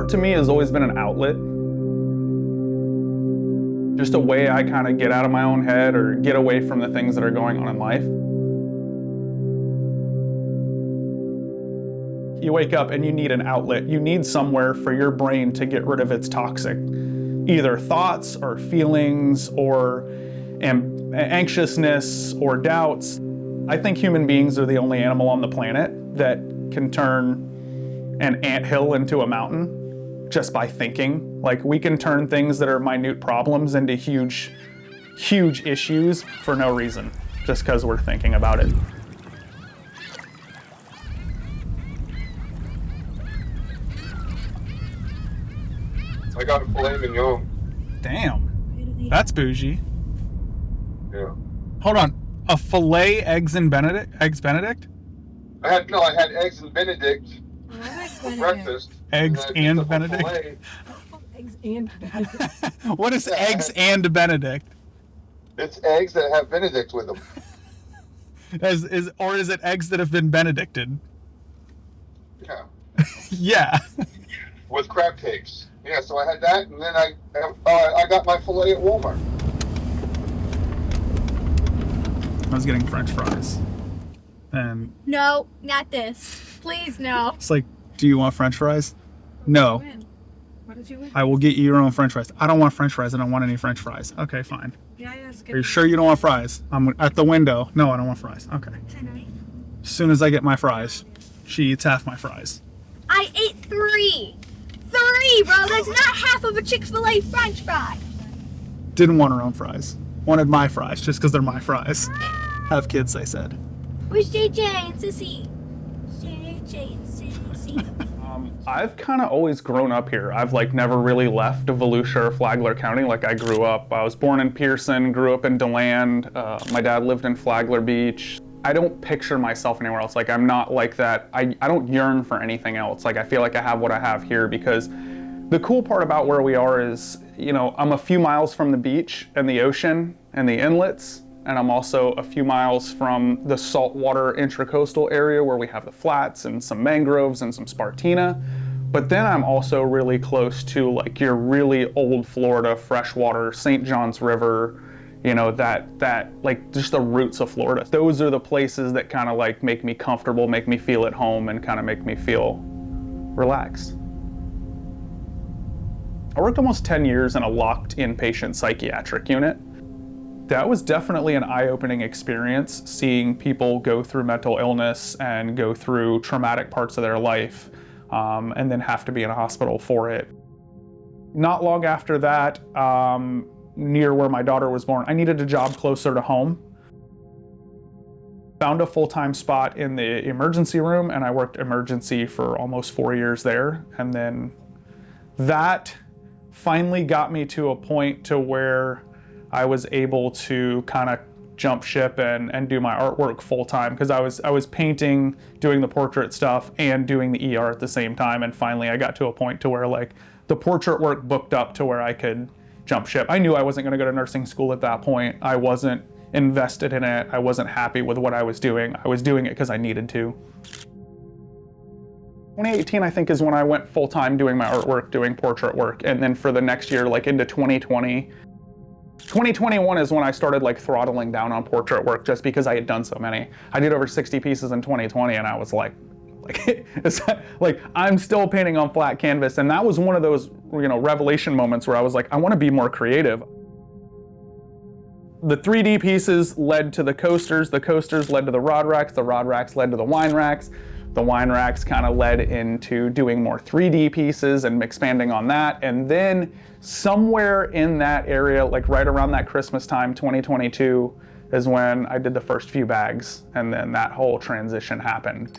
Art to me has always been an outlet. Just a way I kind of get out of my own head or get away from the things that are going on in life. You wake up and you need an outlet. You need somewhere for your brain to get rid of its toxic, either thoughts or feelings or anxiousness or doubts. I think human beings are the only animal on the planet that can turn an anthill into a mountain just by thinking. Like, we can turn things that are minute problems into huge, huge issues for no reason, just because we're thinking about it. I got a filet mignon. Damn, that's bougie. Yeah. Hold on, a filet eggs Benedict? I had eggs and Benedict for breakfast. Eggs and Benedict? Eggs and Benedict. What is eggs and Benedict? It's eggs that have Benedict with them. Or is it eggs that have been Benedicted? Yeah. Yeah. With crab cakes. Yeah, so I had that, and then I got my filet at Walmart. I was getting French fries. And No, not this. Please, no. it's like, do you want French fries? No. What did you win? I will get you your own French fries. I don't want French fries. I don't want any French fries. Okay, fine. Yeah, Are you sure you don't want fries? I'm at the window. No, I don't want fries. Okay. As soon as I get my fries, she eats half my fries. I ate 3. 3, bro. That's not half of a Chick-fil-A French fry. Didn't want her own fries. Wanted my fries just because they're my fries. Have kids, they said. Where's JJ and Sissy? JJ and Sissy. I've kind of always grown up here. I've never really left Volusia or Flagler County. I was born in Pearson, grew up in DeLand. My dad lived in Flagler Beach. I don't picture myself anywhere else. I'm not like that. I don't yearn for anything else. I feel like I have what I have here because the cool part about where we are is, I'm a few miles from the beach and the ocean and the inlets. And I'm also a few miles from the saltwater intracoastal area where we have the flats and some mangroves and some spartina. But then I'm also really close to your really old Florida freshwater, St. John's River, just the roots of Florida. Those are the places that kind of make me comfortable, make me feel at home, and kind of make me feel relaxed. I worked almost 10 years in a locked inpatient psychiatric unit. That was definitely an eye-opening experience, seeing people go through mental illness and go through traumatic parts of their life, and then have to be in a hospital for it. Not long after that, near where my daughter was born, I needed a job closer to home. Found a full-time spot in the emergency room, and I worked emergency for almost 4 years there. And then that finally got me to a point to where I was able to kind of jump ship and do my artwork full time, because I was painting, doing the portrait stuff, and doing the ER at the same time. And finally I got to a point to where the portrait work booked up to where I could jump ship. I knew I wasn't going to go to nursing school at that point. I wasn't invested in it. I wasn't happy with what I was doing. I was doing it because I needed to. 2018, I think, is when I went full time doing my artwork, doing portrait work. And then for the next year, into 2020, 2021 is when I started throttling down on portrait work, just because I had done so many. I did over 60 pieces in 2020, and I was I'm still painting on flat canvas. And that was one of those, revelation moments where I was I want to be more creative. The 3D pieces led to the coasters led to the rod racks led to the wine racks. The wine racks kind of led into doing more 3D pieces and expanding on that. And then somewhere in that area, right around that Christmas time, 2022, is when I did the first few bags. And then that whole transition happened.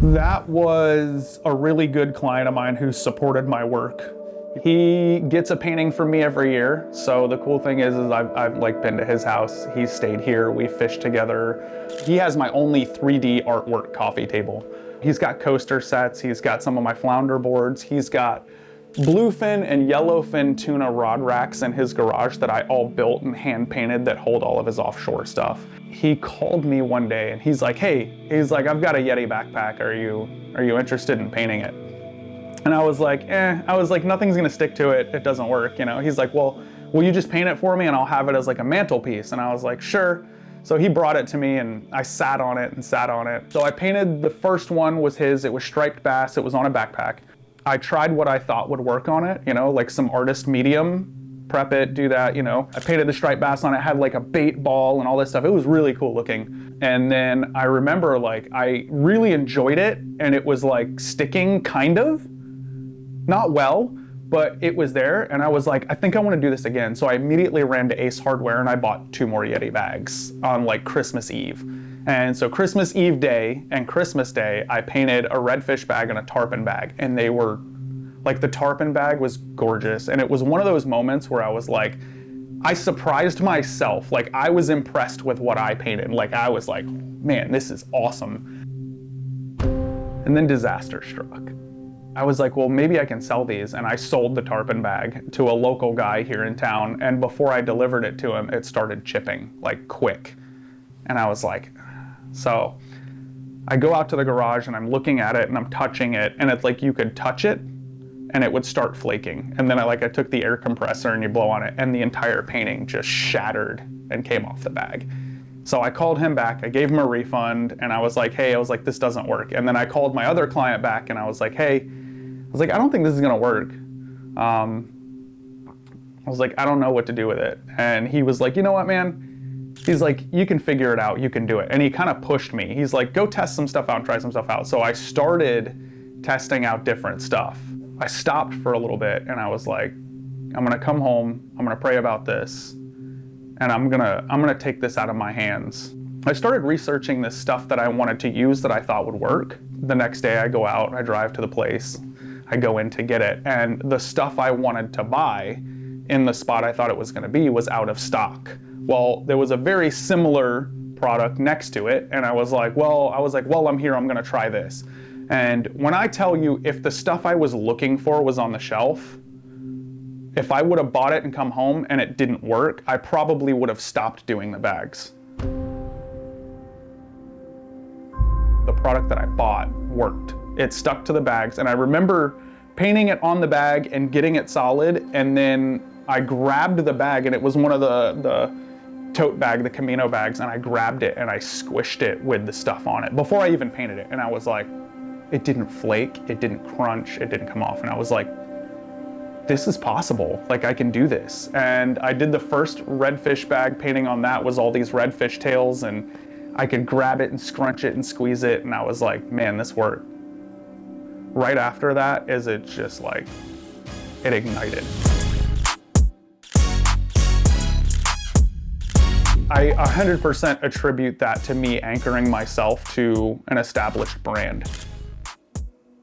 That was a really good client of mine who supported my work. He gets a painting from me every year. So the cool thing is I've been to his house. He's stayed here. We fished together. He has my only 3D artwork coffee table. He's got coaster sets. He's got some of my flounder boards. He's got bluefin and yellowfin tuna rod racks in his garage that I all built and hand painted that hold all of his offshore stuff. He called me one day and he's like, hey, I've got a Yeti backpack. Are you interested in painting it? And I was like, nothing's gonna stick to it. It doesn't work, you know? He's like, well, will you just paint it for me and I'll have it as like a mantelpiece? And I was like, sure. So he brought it to me and I sat on it. So I painted, the first one was his, it was striped bass, it was on a backpack. I tried what I thought would work on it, you know, like some artist medium, prep it, do that, you know. I painted the striped bass on it, had like a bait ball and all this stuff. It was really cool looking. And then I remember like, I really enjoyed it and it was like sticking kind of, not well, but it was there. And I was like, I think I want to do this again. So I immediately ran to Ace Hardware and I bought 2 more Yeti bags on like Christmas Eve. And so Christmas Eve day and Christmas Day, I painted a redfish bag and a tarpon bag. And they were, like the tarpon bag was gorgeous. And it was one of those moments where I was like, I surprised myself. Like I was impressed with what I painted. Like I was like, man, this is awesome. And then disaster struck. I was like, well, maybe I can sell these. And I sold the tarpon bag to a local guy here in town. And before I delivered it to him, it started chipping like quick. And I was like, so I go out to the garage and I'm looking at it and I'm touching it. And it's like, you could touch it and it would start flaking. And then I took the air compressor and you blow on it and the entire painting just shattered and came off the bag. So I called him back, I gave him a refund and I was like, hey, this doesn't work. And then I called my other client back and I was like, hey, I don't think this is gonna work. I was like, I don't know what to do with it. And he was like, you know what, man? He's like, you can figure it out, you can do it. And he kind of pushed me. He's like, go test some stuff out and try some stuff out. So I started testing out different stuff. I stopped for a little bit and I was like, I'm gonna come home, I'm gonna pray about this, and I'm gonna take this out of my hands. I started researching this stuff that I wanted to use that I thought would work. The next day I go out, I drive to the place, I go in to get it, and the stuff I wanted to buy in the spot I thought it was gonna be was out of stock. Well, there was a very similar product next to it, and I was like, well, I'm here, I'm gonna try this. And when I tell you, if the stuff I was looking for was on the shelf, if I would have bought it and come home and it didn't work, I probably would have stopped doing the bags. The product that I bought worked. It stuck to the bags, and I remember painting it on the bag and getting it solid, and then I grabbed the bag, and it was one of the tote bag, the Camino bags, and I grabbed it and I squished it with the stuff on it before I even painted it, and I was like, it didn't flake, it didn't crunch, it didn't come off, and I was like, this is possible, like I can do this. And I did the first redfish bag painting on that, was all these redfish tails, and I could grab it and scrunch it and squeeze it, and I was like, man, this worked. Right after that is it just like, it ignited. I 100% attribute that to me anchoring myself to an established brand.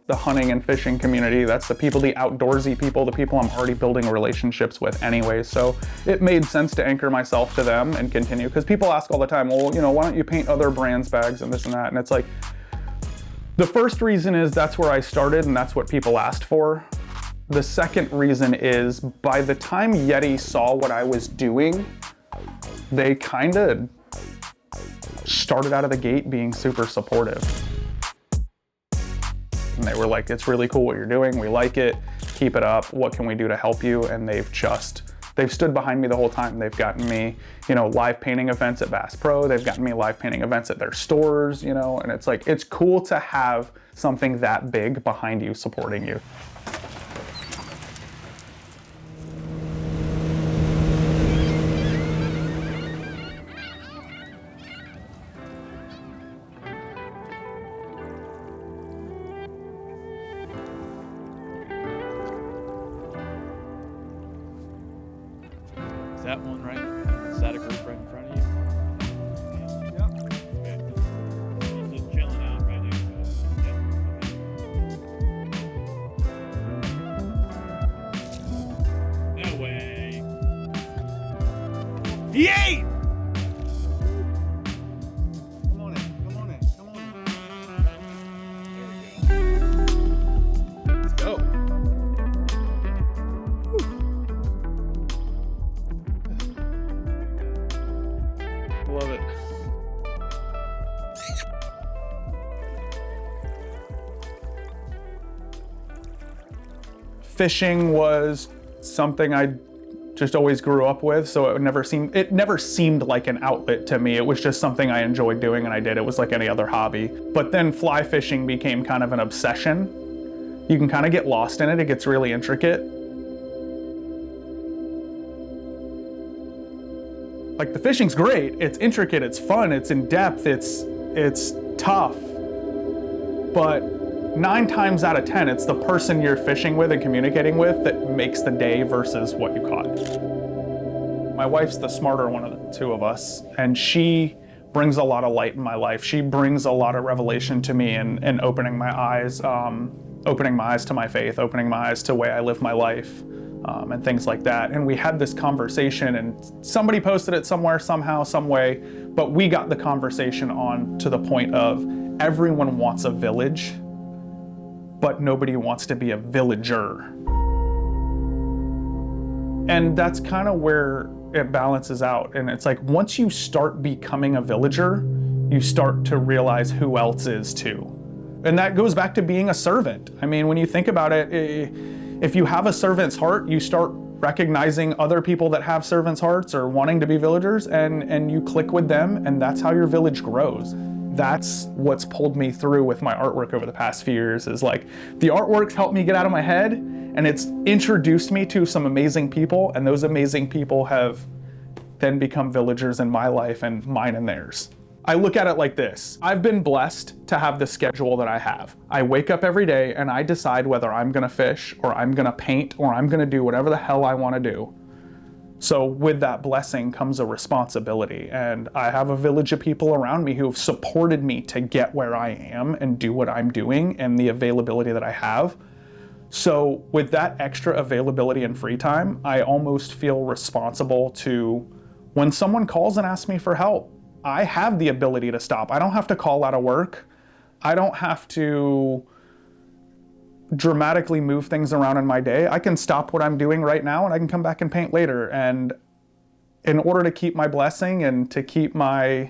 The hunting and fishing community, that's the people, the outdoorsy people, the people I'm already building relationships with anyway. So it made sense to anchor myself to them and continue. Because people ask all the time, well, you know, why don't you paint other brands' bags and this and that? And it's like, the first reason is that's where I started and that's what people asked for. The second reason is by the time Yeti saw what I was doing, they kind of started out of the gate being super supportive. And they were like, it's really cool what you're doing, we like it, keep it up, what can we do to help you? And they've stood behind me the whole time. They've gotten me, you know, live painting events at Bass Pro, they've gotten me live painting events at their stores, you know, and it's like, it's cool to have something that big behind you supporting you. Is that one right? Is that a group right in front of you? Yep. Okay. He's just chilling out right next to us. Yep. Okay. No way. He ate! Come on in, come on in, come on in. There we go. Let's go. Fishing was something I just always grew up with, so it never seemed like an outlet to me. It was just something I enjoyed doing and I did. It was like any other hobby. But then fly fishing became kind of an obsession. You can kind of get lost in it. It gets really intricate. Like, the fishing's great. It's intricate, it's fun, it's in depth, it's tough. But 9 times out of 10, it's the person you're fishing with and communicating with that makes the day versus what you caught. My wife's the smarter one of the two of us, and she brings a lot of light in my life. She brings a lot of revelation to me and opening my eyes to my faith, opening my eyes to the way I live my life, and things like that. And we had this conversation, and somebody posted it somewhere, somehow, some way, but we got the conversation on to the point of everyone wants a village, but nobody wants to be a villager. And that's kind of where it balances out. And it's like, once you start becoming a villager, you start to realize who else is too. And that goes back to being a servant. I mean, when you think about it, if you have a servant's heart, you start recognizing other people that have servants' hearts or wanting to be villagers, and you click with them, and that's how your village grows. That's what's pulled me through with my artwork over the past few years, is like, the artwork's helped me get out of my head, and it's introduced me to some amazing people, and those amazing people have then become villagers in my life and mine and theirs. I look at it like this. I've been blessed to have the schedule that I have. I wake up every day and I decide whether I'm gonna fish or I'm gonna paint or I'm gonna do whatever the hell I wanna do. So with that blessing comes a responsibility, and I have a village of people around me who have supported me to get where I am and do what I'm doing and the availability that I have. So with that extra availability and free time, I almost feel responsible to, when someone calls and asks me for help, I have the ability to stop. I don't have to call out of work. I don't have to dramatically move things around in my day. I can stop what I'm doing right now and I can come back and paint later. And in order to keep my blessing and to keep my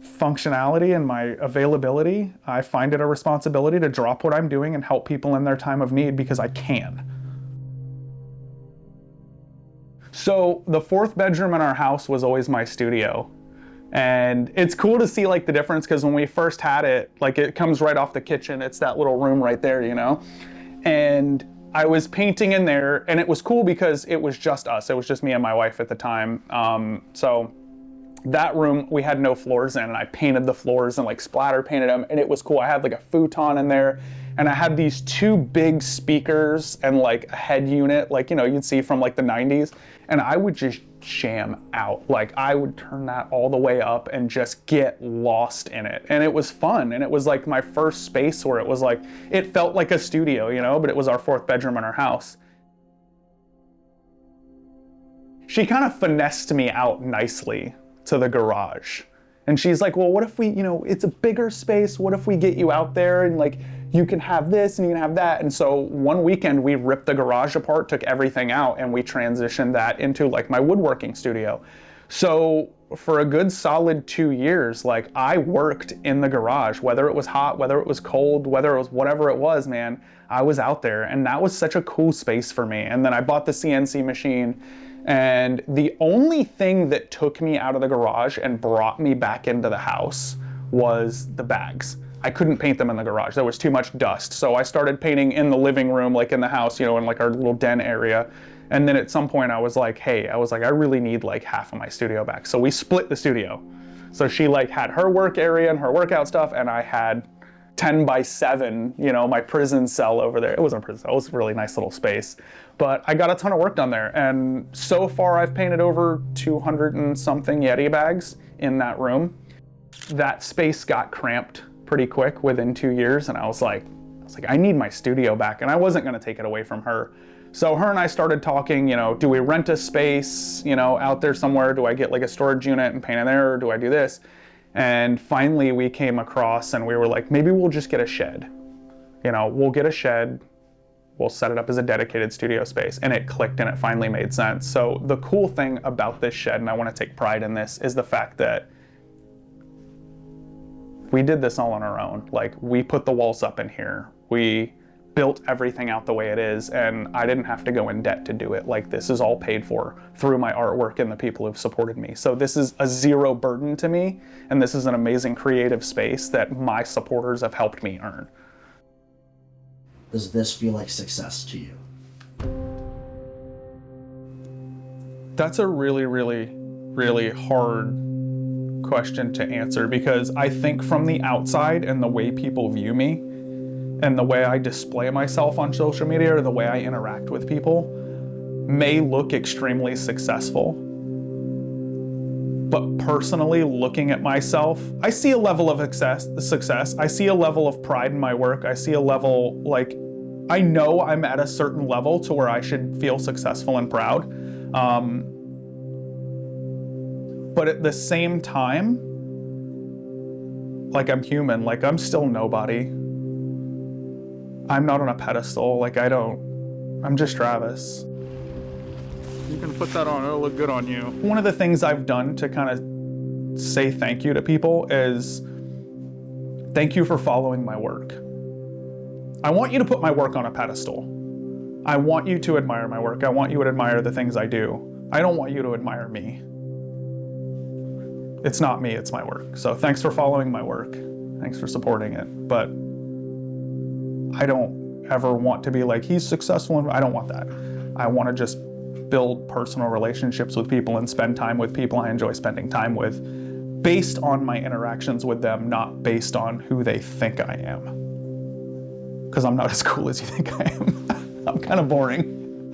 functionality and my availability, I find it a responsibility to drop what I'm doing and help people in their time of need because I can. So the 4th bedroom in our house was always my studio. And it's cool to see like the difference, because when we first had it, like, it comes right off the kitchen. It's that little room right there, you know? And I was painting in there, and it was cool because it was just us. It was just me and my wife at the time. So that room, we had no floors in, and I painted the floors and like splatter painted them, and it was cool. I had like a futon in there, and I had these 2 big speakers and like a head unit, like, you know, you'd see from like the 90s. And I would just jam out. Like, I would turn that all the way up and just get lost in it. And it was fun. And it was like my first space where it was like, it felt like a studio, you know, but it was our 4th bedroom in our house. She kind of finessed me out nicely to the garage. And she's like, well, what if we, you know, it's a bigger space. What if we get you out there and like, you can have this and you can have that. And so one weekend we ripped the garage apart, took everything out, and we transitioned that into like my woodworking studio. So for a good solid 2 years, like, I worked in the garage, whether it was hot, whether it was cold, whether it was whatever it was, man, I was out there. And that was such a cool space for me. And then I bought the CNC machine. And the only thing that took me out of the garage and brought me back into the house was the bags. I couldn't paint them in the garage. There was too much dust. So I started painting in the living room, like in the house, you know, in like our little den area. And then at some point I was like, hey, I really need like half of my studio back. So we split the studio. So she like had her work area and her workout stuff, and I had 10 by 7, you know, my prison cell over there. It wasn't a prison cell, it was a really nice little space. But I got a ton of work done there. And so far I've painted over 200 and something Yeti bags in that room. That space got cramped pretty quick within 2 years. And I was like, I need my studio back. And I wasn't gonna take it away from her. So her and I started talking, you know, do we rent a space, you know, out there somewhere? Do I get like a storage unit and paint in there, or do I do this? And finally we came across and we were like, maybe we'll just get a shed. You know, we'll get a shed, we'll set it up as a dedicated studio space. And it clicked and it finally made sense. So the cool thing about this shed, and I want to take pride in this, is the fact that We did this all on our own. Like, we put the walls up in here. We built everything out the way it is, and I didn't have to go in debt to do it. Like, this is all paid for through my artwork and the people who've supported me. So this is a zero burden to me, and this is an amazing creative space that my supporters have helped me earn. Does this feel like success to you? That's a really, really, really hard question to answer, because I think from the outside and the way people view me and the way I display myself on social media or the way I interact with people may look extremely successful. But personally, looking at myself, I see a level of success. I see a level of pride in my work. I see a level, like, I know I'm at a certain level to where I should feel successful and proud. But at the same time, like, I'm human, like, I'm still nobody. I'm not on a pedestal, like, I'm just Travis. You can put that on, it'll look good on you. One of the things I've done to kind of say thank you to people is, thank you for following my work. I want you to put my work on a pedestal. I want you to admire my work. I want you to admire the things I do. I don't want you to admire me. It's not me, it's my work. So thanks for following my work. Thanks for supporting it. But I don't ever want to be like, he's successful. I don't want that. I want to just build personal relationships with people and spend time with people I enjoy spending time with, based on my interactions with them, not based on who they think I am. Because I'm not as cool as you think I am. I'm kind of boring.